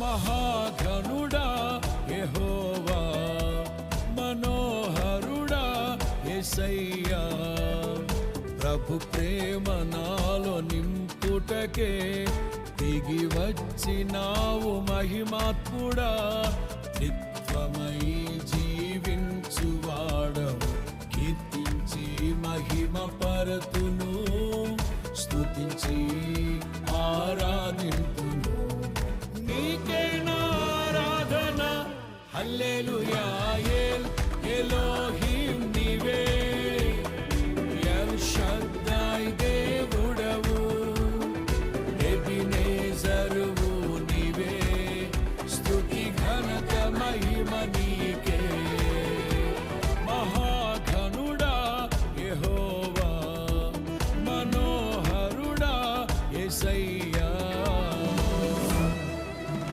మహాఘనుడా యెహోవా, మనోహరుడా యేసయ్యా. ప్రభు ప్రేమ నాలో నింపుటకే దిగి వచ్చినావు మహిమాత్ముడా. నిత్యమై జీవించువాడవు, కీర్తించి మహిమ పరతును, స్తుతించి ఆరాధింతును. నీకే నా ఆరాధన, హల్లెలూయా.